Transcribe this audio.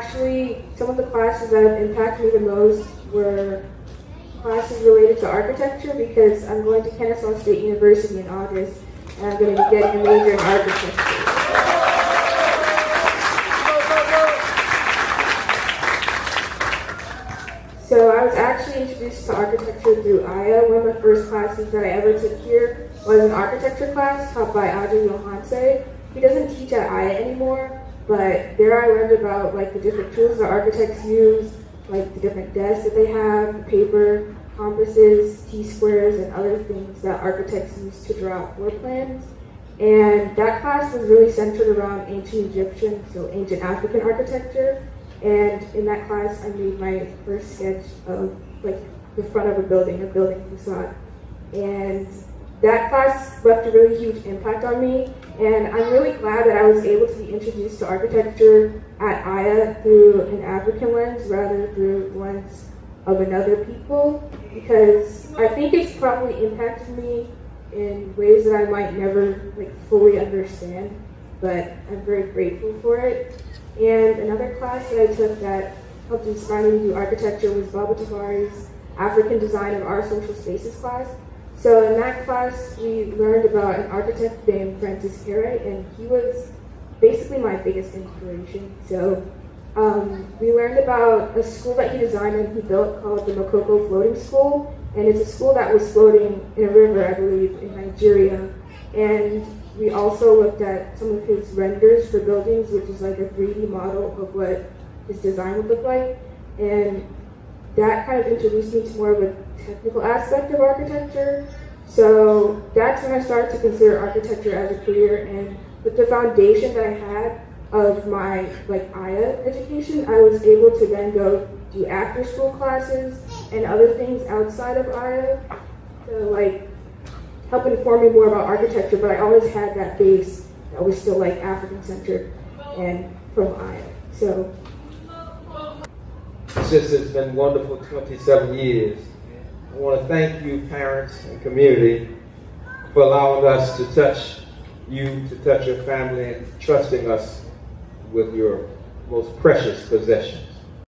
actually, some of the classes that have impacted me the most were classes related to architecture, because I'm going to Kennesaw State University in August, and I'm going to be getting a major in architecture. So I was actually introduced to architecture through Aya. One of the first classes that I ever took here was an architecture class taught by Audrey Johanse. He doesn't teach at Aya anymore, but there I learned about like the different tools that architects use, like the different desks that they have, paper, compasses, T-squares, and other things that architects use to draw out floor plans. And that class was really centered around ancient Egyptian, so ancient African architecture. And in that class, I made my first sketch of like the front of a building facade. And that class left a really huge impact on me. And I'm really glad that I was able to be introduced to architecture at Aya through an African lens rather than through the lens of another people, because I think it's probably impacted me in ways that I might never like fully understand, but I'm very grateful for it. And another class that I took that helped inspire me to do architecture was Baba Tafari's African Design of Our Social Spaces class. So in that class, we learned about an architect named Francis Carey, and he was basically my biggest inspiration. So we learned about a school that he designed and he built called the Makoko Floating School, and it's a school that was floating in a river, I believe, in Nigeria. And we also looked at some of his renders for buildings, which is like a 3D model of what his design would look like. And that kind of introduced me to more of a technical aspect of architecture. So that's when I started to consider architecture as a career. And with the foundation that I had of my like Aya education, I was able to then go do after school classes and other things outside of Aya to like help inform me more about architecture, but I always had that base that was still like African-centered and from Aya. So, since it's been wonderful 27 years, I want to thank you, parents and community, for allowing us to touch you, to touch your family, and trusting us with your most precious possession.